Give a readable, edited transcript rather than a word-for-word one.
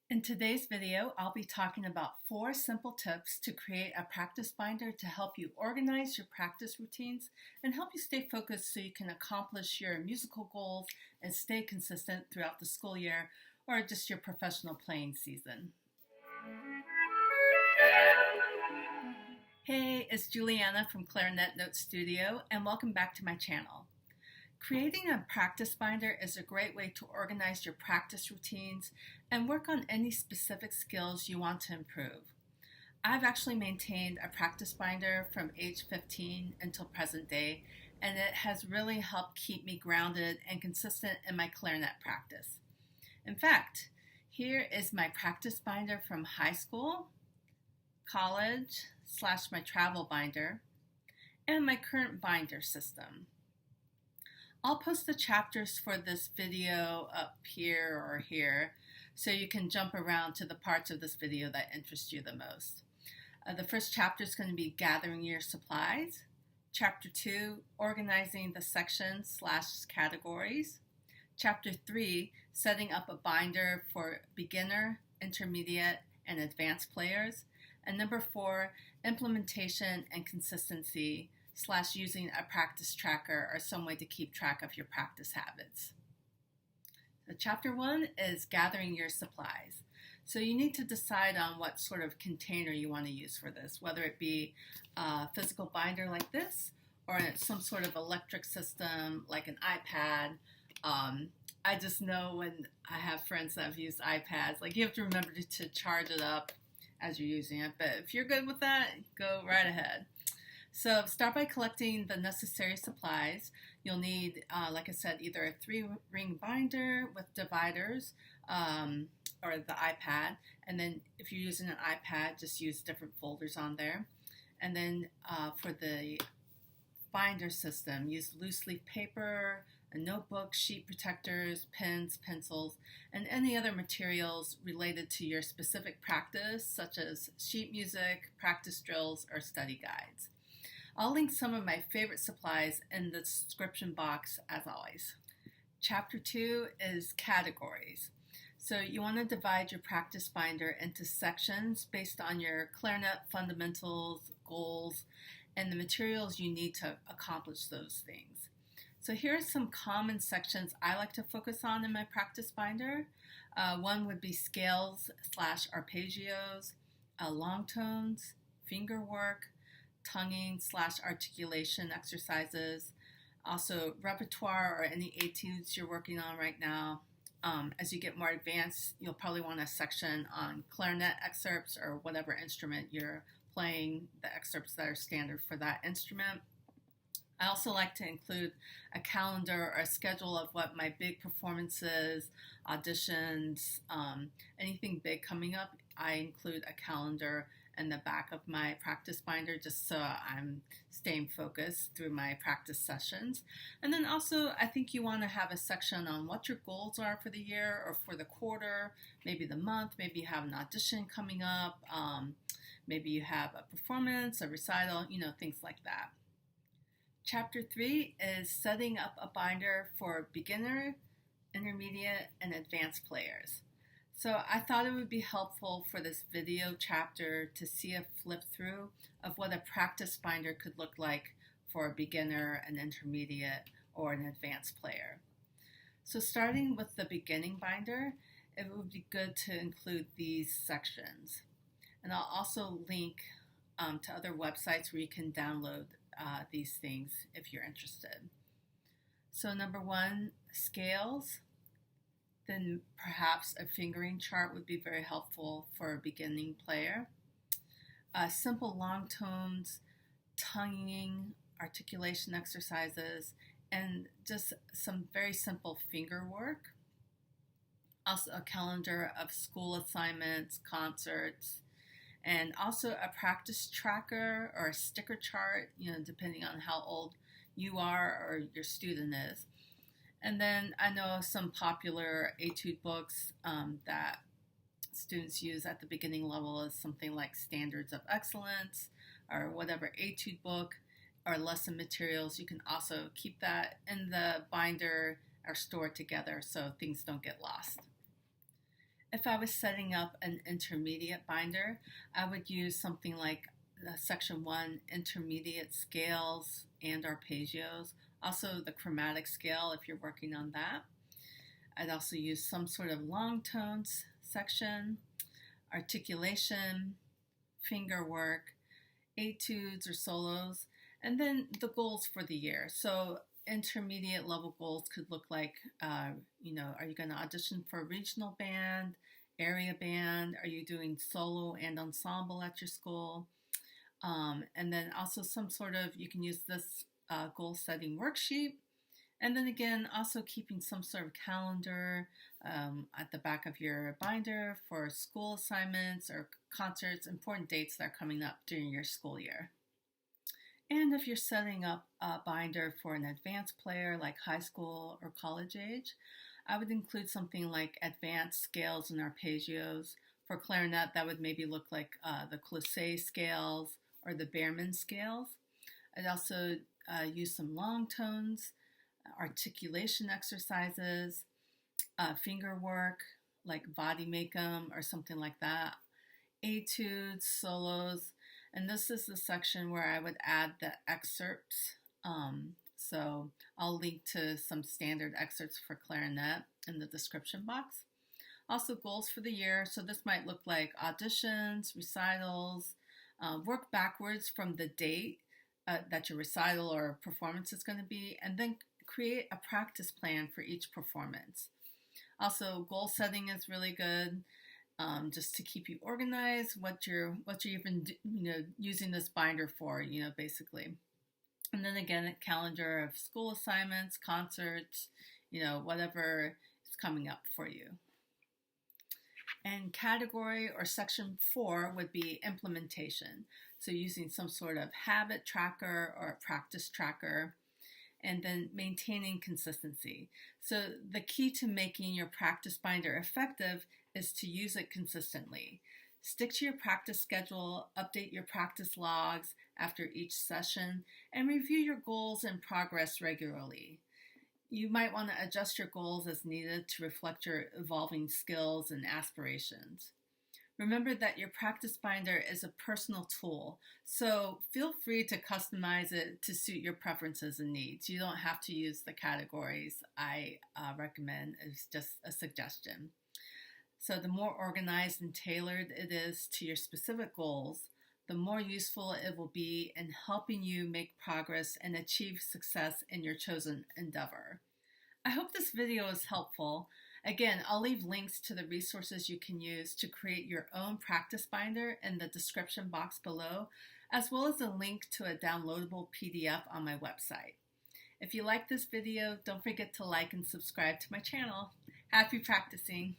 In today's video, I'll be talking about 4 simple tips to create a practice binder to help you organize your practice routines and help you stay focused so you can accomplish your musical goals and stay consistent throughout the school year or just your professional playing season. Hey, it's Julianna from Clarinet Note Studio, and welcome back to my channel. Creating a practice binder is a great way to organize your practice routines and work on any specific skills you want to improve. I've actually maintained a practice binder from age 15 until present day, and it has really helped keep me grounded and consistent in my clarinet practice. In fact, here is my practice binder from high school, college, / my travel binder, and my current binder system. I'll post the chapters for this video up here or here so you can jump around to the parts of this video that interest you the most. The first chapter is going to be gathering your supplies. Chapter 2, organizing the sections / categories. Chapter 3, setting up a binder for beginner, intermediate, and advanced players. And number 4, implementation and consistency / using a practice tracker or some way to keep track of your practice habits. So chapter 1 is gathering your supplies. So you need to decide on what sort of container you want to use for this, whether it be a physical binder like this or some sort of electric system like an iPad. I just know when I have friends that have used iPads, like you have to remember to charge it up as you're using it. But if you're good with that, go right ahead. So start by collecting the necessary supplies. You'll need, like I said, either a 3-ring binder with dividers or the iPad. And then if you're using an iPad, just use different folders on there. And then for the binder system, use loose leaf paper, a notebook, sheet protectors, pens, pencils, and any other materials related to your specific practice, such as sheet music, practice drills, or study guides. I'll link some of my favorite supplies in the description box as always. Chapter 2 is categories. So you want to divide your practice binder into sections based on your clarinet fundamentals, goals, and the materials you need to accomplish those things. So here are some common sections I like to focus on in my practice binder. One would be scales / arpeggios, long tones, finger work, tonguing / articulation exercises, also repertoire or any etudes you're working on right now. As you get more advanced, you'll probably want a section on clarinet excerpts or whatever instrument you're playing, the excerpts that are standard for that instrument. I also like to include a calendar or a schedule of what my big performances, auditions, anything big coming up. I include a calendar in the back of my practice binder just so I'm staying focused through my practice sessions. And then also I think you want to have a section on what your goals are for the year or for the quarter, maybe the month, maybe you have an audition coming up, maybe you have a performance, a recital, things like that. Chapter 3 is setting up a binder for beginner, intermediate, and advanced players. So I thought it would be helpful for this video chapter to see a flip through of what a practice binder could look like for a beginner, an intermediate, or an advanced player. So starting with the beginning binder, it would be good to include these sections. And I'll also link to other websites where you can download these things if you're interested. So number 1, scales. Then perhaps a fingering chart would be very helpful for a beginning player. Simple long tones, tonguing, articulation exercises, and just some very simple finger work. Also a calendar of school assignments, concerts, and also a practice tracker or a sticker chart, depending on how old you are or your student is. And then I know some popular etude books that students use at the beginning level is something like Standards of Excellence or whatever etude book or lesson materials. You can also keep that in the binder or store together so things don't get lost. If I was setting up an intermediate binder, I would use something like Section 1 intermediate scales and arpeggios, also the chromatic scale if you're working on that. I'd also use some sort of long tones section, articulation, finger work, etudes or solos, and then the goals for the year. So intermediate level goals could look like, are you going to audition for a regional band, area band? Are you doing solo and ensemble at your school? And then also some sort of, you can use this goal setting worksheet. And then again, also keeping some sort of calendar at the back of your binder for school assignments or concerts, important dates that are coming up during your school year. And if you're setting up a binder for an advanced player like high school or college age, I would include something like advanced scales and arpeggios. For clarinet, that would maybe look like the Closet scales or the Behrman scales. I'd also use some long tones, articulation exercises, finger work like vade-mecum or something like that, etudes, solos, and this is the section where I would add the excerpts. So I'll link to some standard excerpts for clarinet in the description box. Also goals for the year, so this might look like auditions, recitals, work backwards from the date that your recital or performance is going to be, and then create a practice plan for each performance. Also, goal setting is really good, just to keep you organized. What you're even using this binder for, basically. And then again, a calendar of school assignments, concerts, whatever is coming up for you. And category or section 4 would be implementation. So using some sort of habit tracker or practice tracker, and then maintaining consistency. So the key to making your practice binder effective is to use it consistently. Stick to your practice schedule, update your practice logs after each session, and review your goals and progress regularly. You might want to adjust your goals as needed to reflect your evolving skills and aspirations. Remember that your practice binder is a personal tool, so feel free to customize it to suit your preferences and needs. You don't have to use the categories I recommend. It's just a suggestion. So the more organized and tailored it is to your specific goals, the more useful it will be in helping you make progress and achieve success in your chosen endeavor. I hope this video is helpful. Again, I'll leave links to the resources you can use to create your own practice binder in the description box below, as well as a link to a downloadable PDF on my website. If you like this video, don't forget to like and subscribe to my channel. Happy practicing!